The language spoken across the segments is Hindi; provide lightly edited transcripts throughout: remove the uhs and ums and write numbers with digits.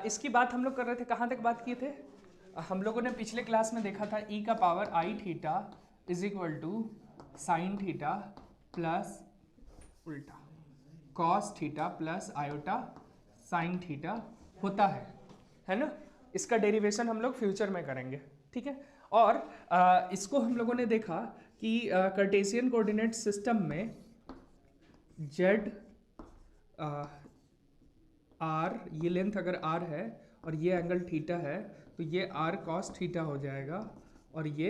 इसकी बात हम लोग कर रहे थे, कहाँ तक बात किए थे? हम लोगों ने पिछले क्लास में देखा था ई का power I theta is equal to sine theta plus उल्टा cos theta plus iota sine theta होता है ना। इसका डेरिवेशन हम लोग फ्यूचर में करेंगे, ठीक है। और इसको हम लोगों ने देखा कि कार्टेशियन कोऑर्डिनेट सिस्टम में जेड आर, ये लेंथ अगर आर है और ये एंगल थीटा है तो ये आर कॉस थीटा हो जाएगा और ये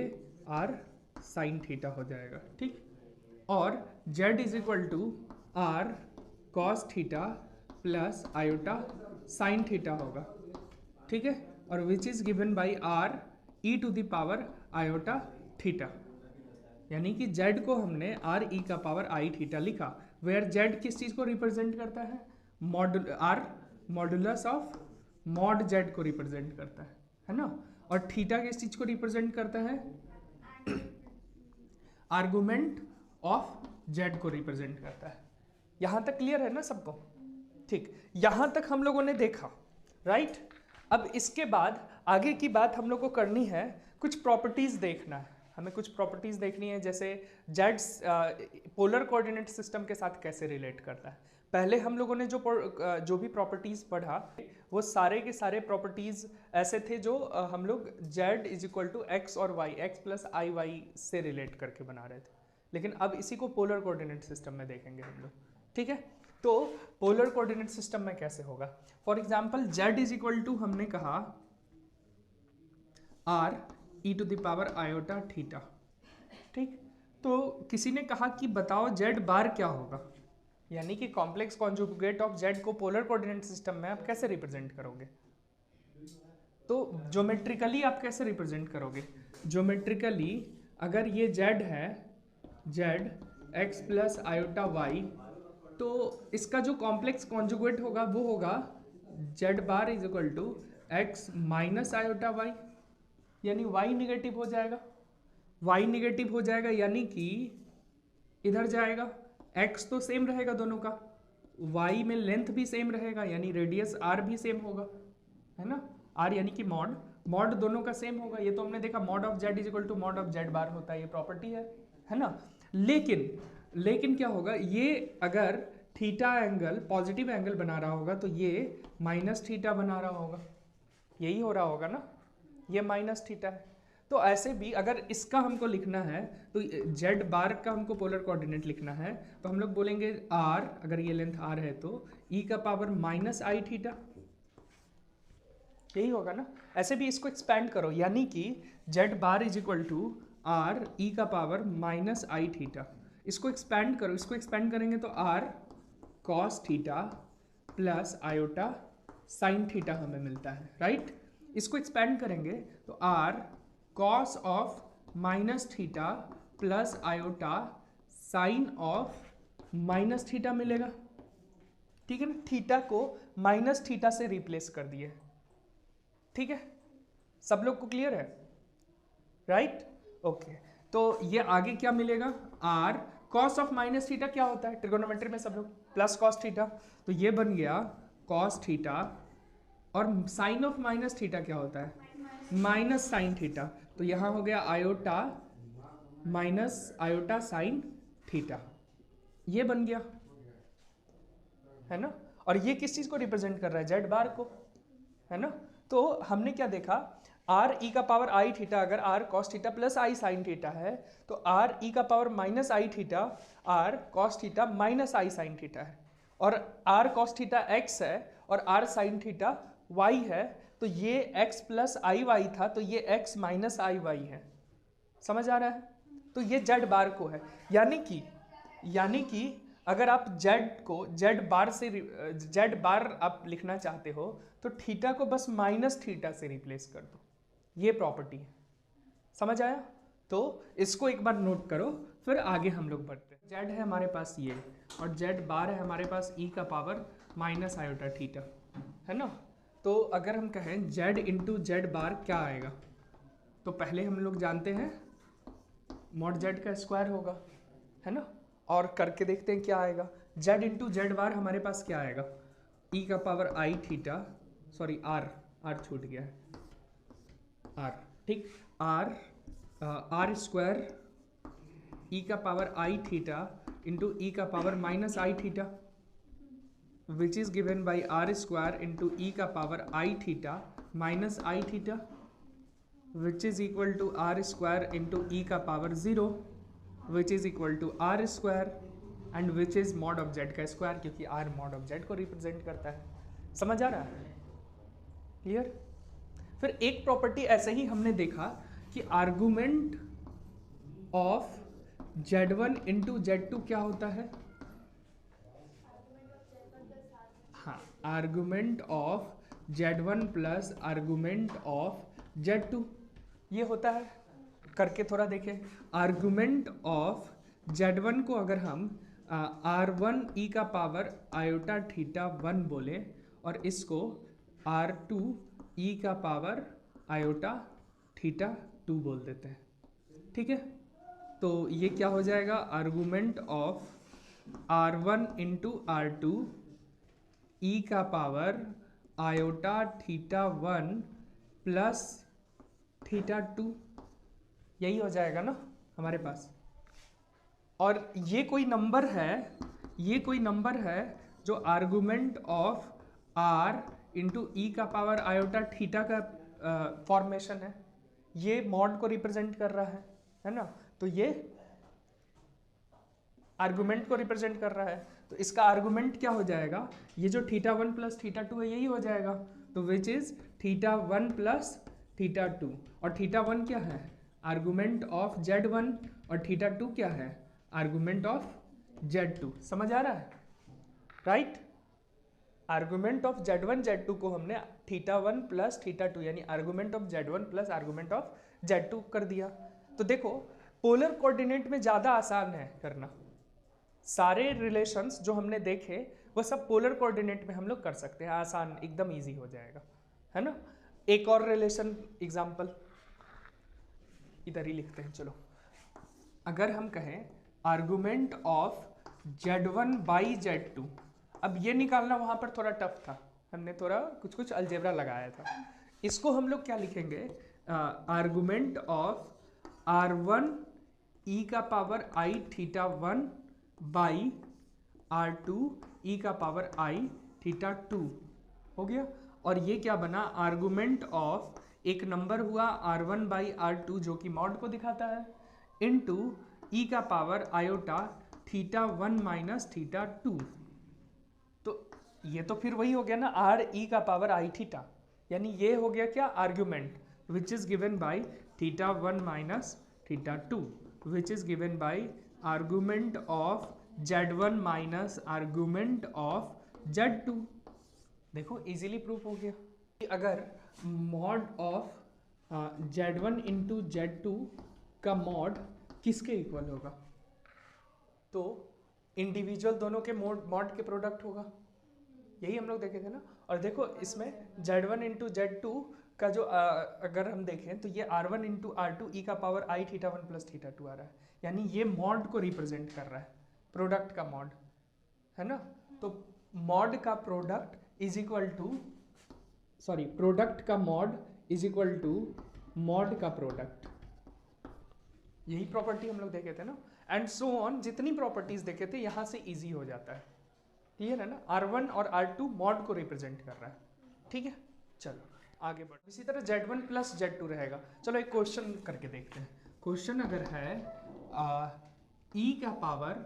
आर साइन थीटा हो जाएगा, ठीक। और Z is equal to R cos theta plus iota sine theta होगा, ठीक है। और which is given by R E to the power iota theta, यानी कि जेड को हमने आर ई का पावर आई थीटा लिखा, वेयर जेड किस चीज को रिप्रेजेंट करता है? R modulus of mod Z को रिप्रेजेंट करता है ना। और थीटा किस चीज को रिप्रेजेंट करता है? आर्गुमेंट ऑफ जेड को रिप्रेजेंट करता है। यहां तक क्लियर है ना सबको? ठीक, यहां तक हम लोगों ने देखा, राइट। अब इसके बाद आगे की बात हम लोग को करनी है, कुछ प्रॉपर्टीज देखना है हमें, कुछ प्रॉपर्टीज देखनी है, जैसे जेड पोलर कोऑर्डिनेट सिस्टम के साथ कैसे रिलेट करता है। पहले हम लोगों ने जो भी प्रॉपर्टीज पढ़ा वो सारे के सारे प्रॉपर्टीज ऐसे थे जो हम लोग Z is equal to X और Y, X plus I Y से रिलेट करके बना रहे थे। लेकिन अब इसी को पोलर कोऑर्डिनेट सिस्टम में देखेंगे हम लोग, ठीक है। तो पोलर कोऑर्डिनेट सिस्टम में कैसे होगा? For example Z is equal to हमने कहा R E to the power iota theta, ठीक। तो किसी ने कहा कि बताओ जेड बार क्या होगा, यानी कि कॉम्प्लेक्स कॉन्जुगेट ऑफ जेड को पोलर कोऑर्डिनेट सिस्टम में आप कैसे रिप्रेजेंट करोगे? तो ज्योमेट्रिकली आप कैसे रिप्रेजेंट करोगे? ज्योमेट्रिकली अगर ये जेड है, Z X plus iota Y, तो इसका जो कॉम्प्लेक्स कॉन्जुगेट होगा वो होगा Z bar is equal to X minus iota Y, यानी y निगेटिव हो जाएगा। y निगेटिव हो जाएगा यानी कि इधर जाएगा, x तो सेम रहेगा दोनों का, y में लेंथ भी सेम रहेगा यानी रेडियस r भी सेम होगा, है ना। r यानी कि मॉड, मॉड दोनों का सेम होगा। ये तो हमने देखा mod of z is equal to mod of z bar होता है, ये प्रॉपर्टी है ना। लेकिन क्या होगा, ये अगर थीटा एंगल पॉजिटिव एंगल बना रहा होगा तो ये माइनस थीटा बना रहा होगा, यही हो रहा होगा ना, ये माइनस थीटा है। तो ऐसे भी अगर इसका हमको लिखना है तो जेड बार का हमको पोलर कोऑर्डिनेट लिखना है तो हम लोग बोलेंगे आर, अगर ये लेंथ आर है तो ई का पावर माइनस आई थीटा, यही होगा ना। ऐसे भी इसको एक्सपैंड करो, यानी कि Z bar is equal to R E का पावर माइनस आई थीटा। इसको एक्सपैंड करो, इसको एक्सपैंड करेंगे तो R cos theta plus iota sine theta हमें मिलता है, राइट। इसको एक्सपैंड करेंगे तो R cos of minus theta plus iota sine of minus theta मिलेगा, ठीक है ना। थीटा को माइनस थीटा से रिप्लेस कर दिए, ठीक है। सब लोग को क्लियर है, राइट? ओके, तो ये आगे क्या मिलेगा? R cos of minus theta क्या होता है ट्रिगोनोमेट्री में सब लोग? प्लस कॉस थीटा, तो ये बन गया कॉस थीटा, और साइन ऑफ माइनस थीटा क्या होता है? माइनस साइन थीटा, तो यहां हो गया iota minus iota sine theta, ये बन गया, है ना। और ये किस चीज को रिप्रेजेंट कर रहा है? जेड बार को, है ना। तो हमने क्या देखा, आर ई का पावर आई थीटा अगर R cos theta plus I sine theta है तो आर ई का power minus I theta R cos theta minus I sine theta है, और आर कॉस थीटा एक्स है और आर साइन थीटा वाई है, तो ये x प्लस आई वाई था तो ये x माइनस आई वाई है। समझ आ रहा है? तो ये जेड बार को है, यानी कि अगर आप जेड को जेड बार आप लिखना चाहते हो तो थीटा को बस माइनस थीटा से रिप्लेस कर दो, ये प्रॉपर्टी है। समझ आया? तो इसको एक बार नोट करो, फिर आगे हम लोग बढ़ते हैं। जेड है हमारे पास ये, और जेड बार है हमारे पास ई का पावर माइनस आयोटा थीटा, है ना। तो अगर हम कहें जेड इंटू जेड बार क्या आएगा, तो पहले हम लोग जानते हैं मॉड जेड का स्क्वायर होगा, है ना। और करके देखते हैं क्या आएगा। जेड इंटू जेड बार हमारे पास क्या आएगा? ई का पावर आई थीटा सॉरी आर छूट गया है, आर, ठीक, आर स्क्वायर ई का पावर आई थीटा इंटू ई का power minus I theta, which is given by r square into e का power I theta minus I theta, which is equal to r square into e का power 0 which is equal to r square and which is mod of z का स्क्वायर, क्योंकि आर मॉड ऑफ जेड को रिप्रेजेंट करता है। समझ आ रहा है? क्लियर? फिर एक प्रॉपर्टी ऐसे ही हमने देखा कि argument of Z1 into Z2 क्या होता है? हाँ, argument of Z1 plus argument of Z2 ये होता है। करके थोड़ा देखें। आर्गुमेंट ऑफ Z1 को अगर हम R1 e का पावर आयोटा थीटा 1 बोले और इसको R2 e का पावर आयोटा थीटा 2 बोल देते हैं, ठीक है? तो ये क्या हो जाएगा? Argument of R1 into R2 e का power iota theta 1 plus theta 2, यही हो जाएगा ना हमारे पास। और ये कोई नंबर है, जो argument of R into e का पावर आयोटा थीटा का फॉर्मेशन है, ये मॉड को रिप्रेजेंट कर रहा है ना? तो ये आर्गुमेंट को रिप्रेजेंट कर रहा है, तो इसका आर्गुमेंट क्या हो जाएगा? ये जो थीटा 1 प्लस थीटा 2 है, यही हो जाएगा। तो which is theta 1 plus theta 2, और थीटा 1 क्या है? आर्गुमेंट ऑफ Z1, और थीटा 2 क्या है? Argument of Z2। समझ आ रहा है? Right? Argument of Z1 Z2 को हमने थीटा 1 प्लस थीटा 2 यानी argument of Z1 plus argument of Z2 कर दिया। तो देखो, पोलर कोऑर्डिनेट में ज़्यादा आसान है करना। सारे रिलेशंस जो हमने देखे वो सब पोलर कोऑर्डिनेट में हम लोग कर सकते हैं, आसान, एकदम इजी हो जाएगा, है ना? एक और रिलेशन एग्जांपल इधर ही लिखते हैं। चलो, अगर हम कहें argument of Z1 by Z2, अब ये निकालना वहाँ पर थोड़ा टफ था, हमने थोड़ा कुछ अलजेब्रा लगाया था। इसको हम लोग क्या लिखेंगे? आर्गुमेंट ऑफ R1 e का power I theta 1 by R2 e का पावर आई थीटा 2 हो गया। और ये क्या बना? आर्गुमेंट ऑफ एक नंबर हुआ R1 बाई R2 जो कि मॉड को दिखाता है, इनटू e का power iota theta 1 minus theta 2। तो ये तो फिर वही हो गया ना, R e का पावर आई थीटा, यानी ये हो गया क्या? Argument which is given by theta 1 minus theta 2 which is given by argument of Z1 minus argument of Z2। देखो इजीली प्रूफ हो गया कि अगर mod of Z1 into Z2 का मॉड किसके इक्वल होगा? तो इंडिविजुअल दोनों के मॉड के प्रोडक्ट होगा, यही हम लोग देखे थे ना। और देखो इसमें Z1 इंटू Z2 का जो अगर हम देखें तो ये R1 इंटू R2 ई का पावर आई थीटा 1 प्लस थीटा 2 आ रहा है, यानी ये मॉड को रिप्रेजेंट कर रहा है, प्रोडक्ट का मॉड, है ना? तो मॉड का product is equal to, sorry, product का mod is equal to mod का प्रोडक्ट। यही प्रॉपर्टी हम लोग देखे थे ना, एंड सो ऑन, जितनी प्रॉपर्टीज देखे थे यहाँ से इजी हो जाता है। क्लियर है ना? R1 और R2 मॉड को रिप्रेजेंट कर रहा है, ठीक है? चलो आगे बढ़ो। इसी तरह Z1 प्लस Z2 रहेगा। चलो एक क्वेश्चन करके देखते हैं। क्वेश्चन अगर है e का power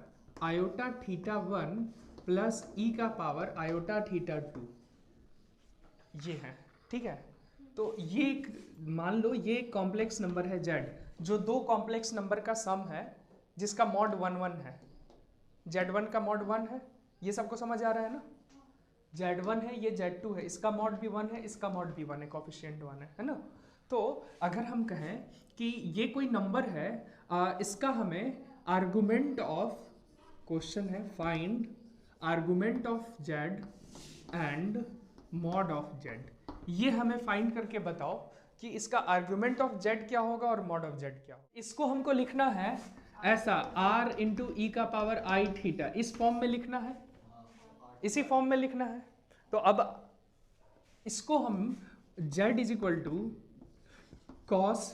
iota theta 1 plus e का पावर आयोटा थीटा 2, ये है, ठीक है? तो ये मान लो ये एक कॉम्प्लेक्स नंबर है Z, जो दो कॉम्प्लेक्स नंबर का सम है जिसका मॉड 1 1 है। Z1 का मॉड 1 है, ये सबको समझ आ रहा है ना? Z1 है, ये Z2 है, इसका मॉड भी 1 है, इसका मॉड भी 1 है, कोफिशिएंट 1 है ना? तो अगर हम कहें कि ये कोई नंबर है, इसका हमें आर्गुमेंट ऑफ, क्वेश्चन है find argument of Z and mod of Z, ये हमें फाइंड करके बताओ कि इसका आर्गुमेंट ऑफ Z क्या होगा और मॉड ऑफ Z क्या होगा। इसको हमको लिखना है ऐसा, R इंटू ई का पावर आई थीटा, इस फॉर्म में लिखना है, इसी फॉर्म में लिखना है। तो अब इसको हम z is equal to cos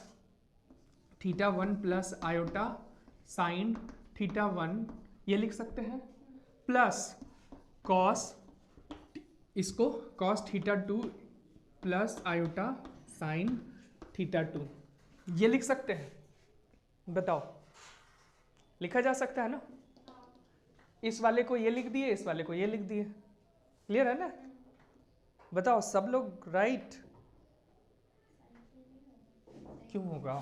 theta 1 plus iota sine theta 1 ये लिख सकते हैं, प्लस कॉस, इसको cos theta 2 plus iota sine theta 2 ये लिख सकते हैं। बताओ, लिखा जा सकता है ना? इस वाले को ये लिख दिए, इस वाले को ये लिख दिए, क्लियर है ना? बताओ सब लोग राइट क्यों होगा?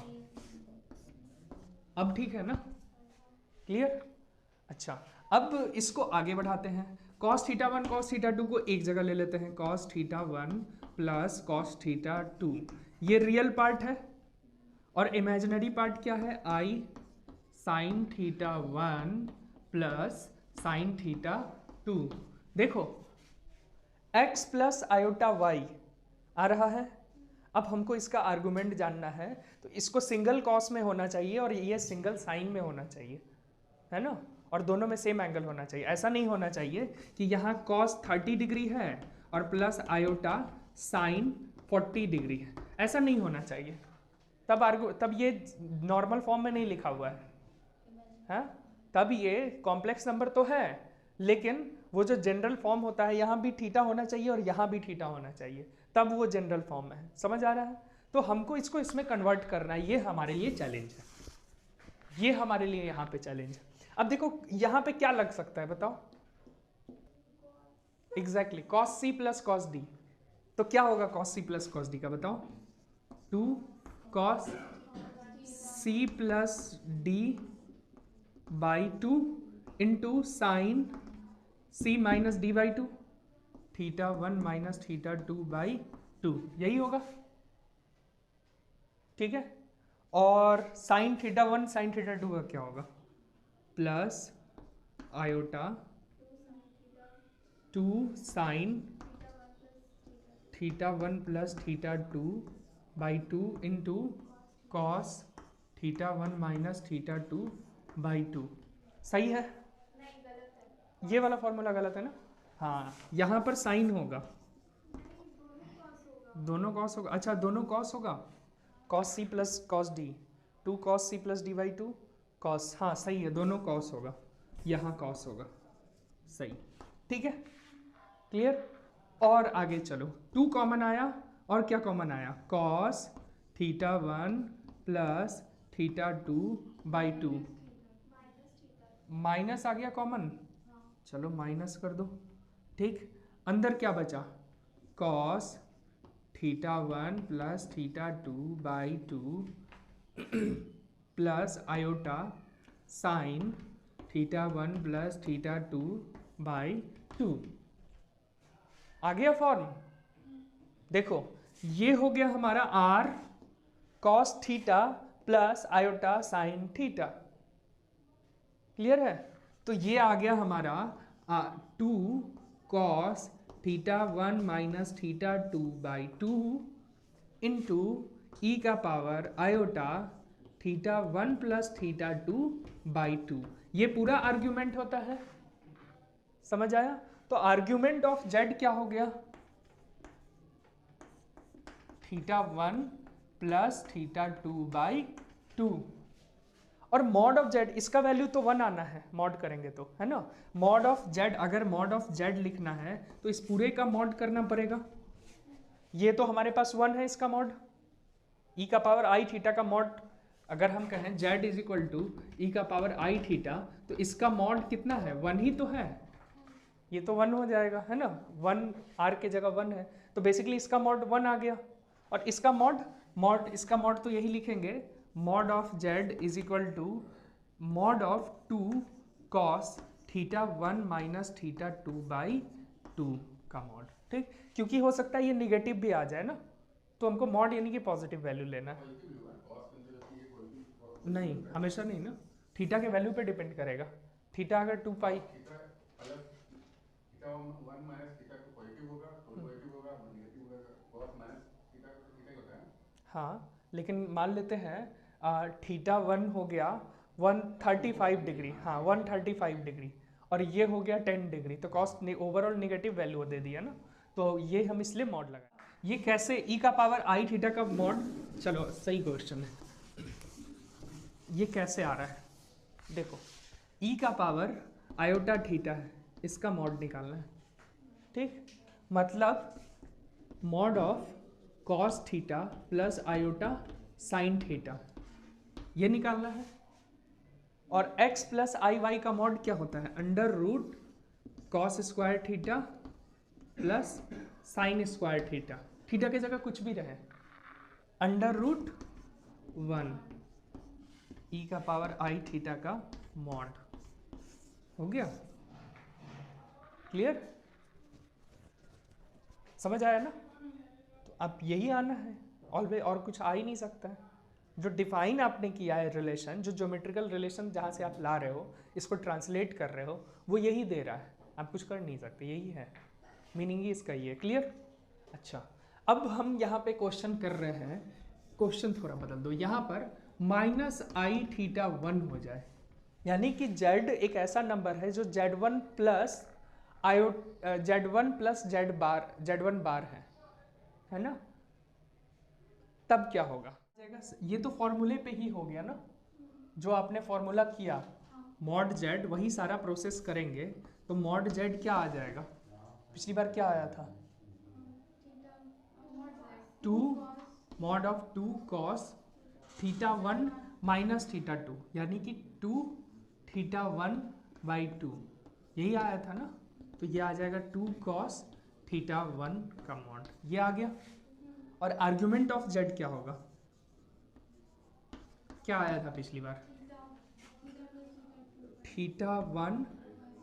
अब ठीक है ना? क्लियर? अच्छा, अब इसको आगे बढ़ाते हैं। cos थीटा 1 cos थीटा 2 को एक जगह ले लेते हैं, cos theta 1 plus cos theta 2 ये रियल पार्ट है, और इमेजिनरी पार्ट क्या है? i sign theta 1 plus sign theta 2। देखो x प्लस आयोटा y आ रहा है। अब हमको इसका आर्गुमेंट जानना है, तो इसको सिंगल कॉस में होना चाहिए और ये सिंगल साइन में होना चाहिए, है ना? और दोनों में सेम एंगल होना चाहिए। ऐसा नहीं होना चाहिए कि यहाँ cos 30 डिग्री है और प्लस आयोटा साइन 40 डिग्री है, ऐसा नहीं होना चाहिए। तब ये नॉर्मल फॉर्म में नहीं लिखा हुआ है, तब ये कॉम्प्लेक्स नंबर तो है, लेकिन वो जो जनरल फॉर्म होता है यहाँ भी थीटा होना चाहिए और यहाँ भी थीटा होना चाहिए, तब वो जनरल फॉर्म में है। समझ आ रहा है? तो हमको इसको इसमें कन्वर्ट करना है, ये हमारे लिए चैलेंज है, ये हमारे लिए यहाँ पे चैलेंज है। अब देखो यहाँ पे क्या लग सकता है बताओ? Exactly cos c plus cos d। तो क्या होगा cos c plus cos d का बताओ? 2 cos c plus d by 2 into sine c minus D by 2 theta 1 minus theta 2 by 2, यही होगा, ठीक है? और साइन थीटा 1 साइन थीटा 2 का क्या होगा? Plus iota 2 sign theta 1 plus theta 2 by 2 into cos theta 1 minus theta 2 by 2। सही है? ये वाला फॉर्मूला गलत है ना? हाँ, यहाँ पर साइन होगा, दोनों कॉस होगा। अच्छा, दोनों कॉस होगा, cos C plus cos D, 2 cos C plus D by 2 cos, हाँ सही है, दोनों कॉस होगा, यहाँ कॉस होगा, सही, ठीक है, क्लियर? और आगे चलो, 2 कॉमन आया और क्या कॉमन आया? Cos theta 1 plus theta 2 by 2, minus आ गया कॉमन, चलो माइनस कर दो, ठीक। अंदर क्या बचा? Cos theta 1 plus theta 2 by 2 plus iota sine theta 1 plus theta 2 by 2। आ गया फॉर्म? देखो ये हो गया हमारा r cos theta plus iota sine theta, clear है? तो ये आ गया हमारा 2 cos theta 1 minus theta 2 by 2 into e का power iota theta 1 plus theta 2 by 2। ये पूरा आर्ग्यूमेंट होता है, समझ आया? तो आर्ग्यूमेंट ऑफ z क्या हो गया? थीटा 1 प्लस थीटा 2 बाई 2, और मॉड ऑफ z, इसका वैल्यू तो 1 आना है, मॉड करेंगे तो, है ना? मॉड ऑफ z, अगर मॉड ऑफ z लिखना है तो इस पूरे का मॉड करना पड़ेगा। ये तो हमारे पास 1 है, इसका मॉड e का पावर आई थीटा का मॉड, अगर हम कहें z इज इक्वल टू ई का पावर आई थीटा, तो इसका मॉड कितना है? 1 ही तो है, ये तो 1 हो जाएगा, है ना? 1 r के जगह 1 है, तो बेसिकली इसका मॉड 1 आ गया। और इसका इसका मॉड तो यही लिखेंगे, mod of z is equal to mod of 2 cos theta 1 minus theta 2 by 2 का मॉड, ठीक? क्योंकि हो सकता है ये निगेटिव भी आ जाए ना, तो हमको मॉड यानी कि पॉजिटिव वैल्यू लेना है। नहीं, हमेशा नहीं ना, थीटा के वैल्यू पे डिपेंड करेगा। थीटा अगर 2 पाई, हाँ, लेकिन मान लेते हैं थीटा 1 हो गया 135 डिग्री, हाँ 135 डिग्री, और ये हो गया 10 डिग्री, तो कॉस्ट ओवरऑल नेगेटिव वैल्यू दे दिया ना, तो ये हम इसलिए मॉड लगाए। ये कैसे ई का पावर आई थीटा का मॉड, चलो सही क्वेश्चन है, ये कैसे आ रहा है? देखो ई का पावर आयोटा थीटा है, इसका मॉड निकालना है, ठीक? मतलब mod of cos theta plus iota sine theta, ये निकालना है। और x प्लस आई वाई का मॉड क्या होता है? Under root cos square theta plus sine square theta, theta की जगह कुछ भी रहे, अंडर रूट 1 ई का पावर आई थीटा का मॉड। हो गया क्लियर? समझ आया ना? तो अब यही आना है, ऑलवेज और कुछ आ ही नहीं सकता है। जो डिफाइन आपने किया है रिलेशन, जो ज्योमेट्रिकल रिलेशन जहाँ से आप ला रहे हो, इसको ट्रांसलेट कर रहे हो, वो यही दे रहा है, आप कुछ कर नहीं सकते, यही है मीनिंग ही इसका, ही है। क्लियर? अच्छा, अब हम यहाँ पे क्वेश्चन कर रहे हैं, क्वेश्चन थोड़ा बदल दो, यहाँ पर माइनस आई थीटा 1 हो जाए, यानी कि z एक ऐसा नंबर है जो z1 plus z1 plus z1 बार है ना? तब क्या होगा? ये तो फॉर्मूले पे ही हो गया ना, जो आपने फॉर्मूला किया मॉड z, वही सारा प्रोसेस करेंगे तो मॉड z क्या आ जाएगा? पिछली बार क्या आया था? 2 mod of 2 cos theta 1 minus theta 2, यानी कि 2 थीटा 1 बाई 2, यही आया था ना? तो ये आ जाएगा 2 कॉस थीटा 1 का मॉड, ये आ गया। और आर्ग्यूमेंट ऑफ z क्या होगा? क्या आया था पिछली बार? थीटा 1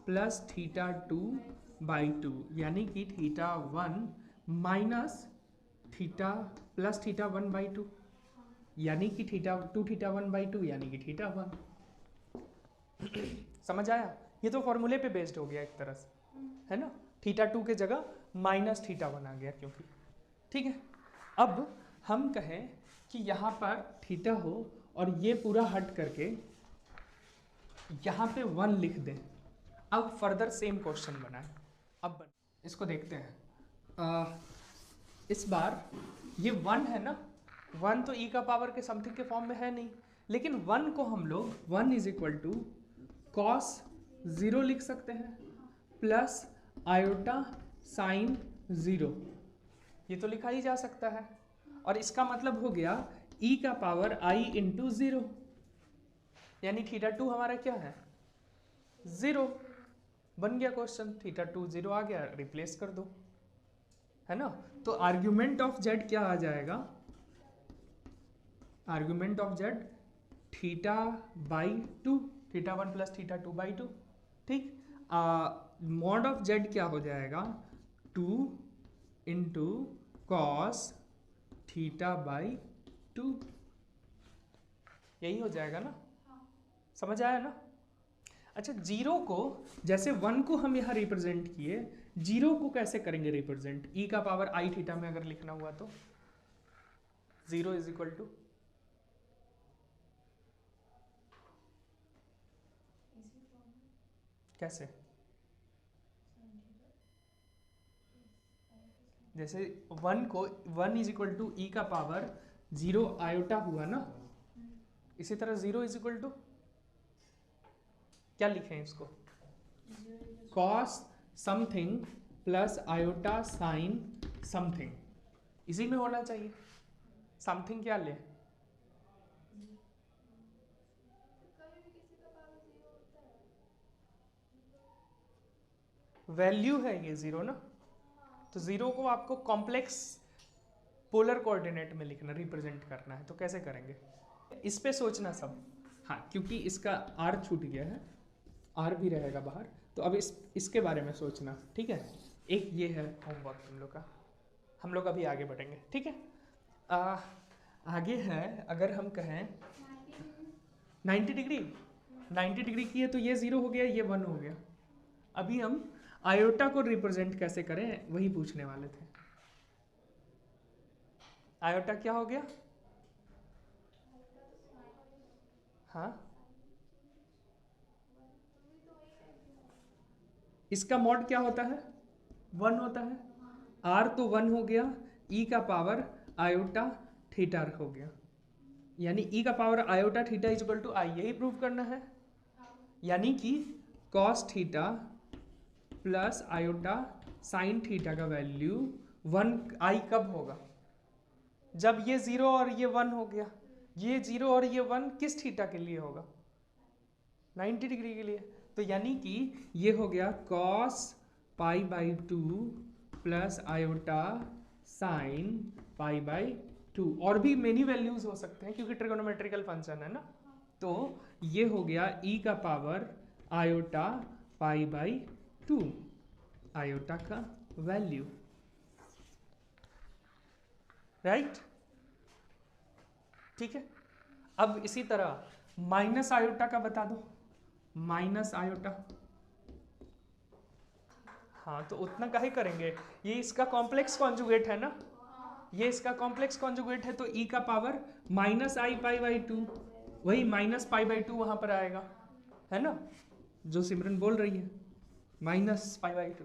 प्लस थीटा 2 बाई 2, यानी कि theta 1 minus theta plus theta 1 by 2, यानी कि थीटा 1 बाई 2, यानी कि थीटा 1। समझ आया? ये तो फॉर्मूले पे बेस्ड हो गया एक तरह से, है ना? थीटा 2 के जगह माइनस थीटा 1 आ गया क्योंकि, ठीक है? अब हम कहें कि यहाँ पर थीटा हो और ये पूरा हट करके यहाँ पे 1 लिख दें। अब फर्दर सेम क्वेश्चन बनाए। अब इसको देखते हैं। इस बार ये 1 है ना, 1 तो ई का पावर के समथिंग के फॉर्म में है नहीं, लेकिन 1 को हम लोग 1 इज इक्वल टू कॉस 0 लिख सकते हैं प्लस आयोटा साइन 0, ये तो लिखा ही जा सकता है। और इसका मतलब हो गया e का पावर i इंटू 0, यानी थीटा 2 हमारा क्या है? 0। बन गया क्वेश्चन, थीटा 2 0 आ गया, रिप्लेस कर दो, है ना? तो आर्ग्यूमेंट ऑफ z क्या आ जाएगा? Argument of z theta by 2, theta 1 plus theta 2 by 2, ठीक? मॉड ऑफ z क्या हो जाएगा? 2 इंटू कॉस थीटा बाई 2, यही हो जाएगा ना? समझ आया ना? अच्छा, 0 को, जैसे 1 को हम यहाँ रिप्रेजेंट किए, 0 को कैसे करेंगे रिप्रेजेंट? e का पावर आई थीटा में अगर लिखना हुआ तो 0 इज इक्वल टू, कैसे? जैसे 1 को 1 इज इक्वल टू ई का पावर 0 आयोटा हुआ ना, इसी तरह 0 इज इक्वल टू क्या लिखें इसको? Cos something plus iota sign something, इसी में होना चाहिए। समथिंग क्या ले? वैल्यू है ये 0 ना, तो 0 को आपको कॉम्प्लेक्स पोलर कोऑर्डिनेट में लिखना, रिप्रेजेंट करना है, तो कैसे करेंगे? इस पे सोचना सब। हाँ, क्योंकि इसका r छूट गया है, r भी रहेगा बाहर, तो अब इसके बारे में सोचना, ठीक है? एक ये है होमवर्क हम लोग का, हम लोग अभी आगे बढ़ेंगे, ठीक है? आगे है, अगर हम कहें 90 डिग्री, 90 डिग्री की है तो ये 0 हो गया, ये 1 हो गया। अभी हम आयोटा को रिप्रेजेंट कैसे करें वही पूछने वाले थे। आयोटा क्या हो गया? हाँ, इसका मॉड क्या होता है? 1 होता है। r तो 1 हो गया, ई का पावर आयोटा थीटा हो गया, यानी ई का power iota theta is equal to i, यही प्रूव करना है। यानी कि cos theta plus iota sine theta का वैल्यू 1 आई कब होगा? जब ये 0 और ये 1 हो गया। ये 0 और ये 1 किस थीटा के लिए होगा? 90 डिग्री के लिए। तो यानी कि ये हो गया cos pi by 2 plus iota sine pi by 2। और भी मेनी वैल्यूज हो सकते हैं क्योंकि ट्रिगोनोमेट्रिकल फंक्शन है ना। तो ये हो गया ई का power iota pi by 2 iota का वैल्यू, राइट। ठीक है, अब इसी तरह माइनस आयोटा का बता दो, माइनस आयोटा। हाँ तो उतना काहे करेंगे, ये इसका कॉम्प्लेक्स कॉन्जुगेट है ना, ये इसका कॉम्प्लेक्स कॉन्जुगेट है, तो ई का power minus I pi by 2, वही माइनस पाई बाई 2 वहां पर आएगा, है ना, जो सिमरन बोल रही है, minus pi by 2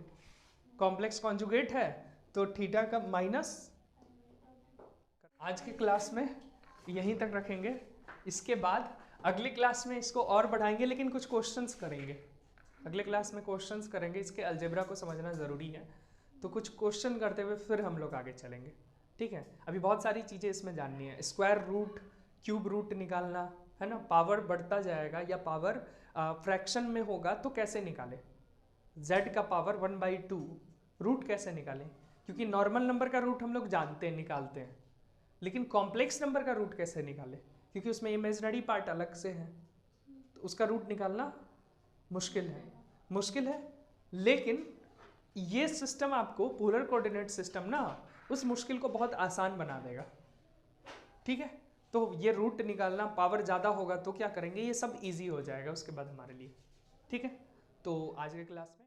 complex conjugate है, तो थीटा का माइनस। आज की क्लास में यहीं तक रखेंगे, इसके बाद अगली क्लास में इसको और बढ़ाएंगे, लेकिन कुछ क्वेश्चंस करेंगे। अगले क्लास में क्वेश्चंस करेंगे, इसके अलजेब्रा को समझना ज़रूरी है, तो कुछ क्वेश्चन करते हुए फिर हम लोग आगे चलेंगे। ठीक है, अभी बहुत सारी चीज़ें इसमें जाननी है, स्क्वायर रूट, क्यूब रूट निकालना है ना, पावर बढ़ता जाएगा या पावर फ्रैक्शन में होगा तो कैसे निकालें, z का पावर 1/2 रूट कैसे निकालें, क्योंकि नॉर्मल नंबर का रूट हम लोग जानते हैं, निकालते हैं, लेकिन कॉम्प्लेक्स नंबर का रूट कैसे निकालें, क्योंकि उसमें इमेजिनरी पार्ट अलग से है, तो उसका रूट निकालना मुश्किल है। लेकिन ये सिस्टम आपको पोलर कोऑर्डिनेट सिस्टम ना उस मुश्किल को बहुत आसान बना देगा। ठीक है, तो ये रूट निकालना, पावर ज़्यादा होगा तो क्या करेंगे, ये सब इजी हो जाएगा उसके बाद हमारे लिए। ठीक है, तो आज के क्लास में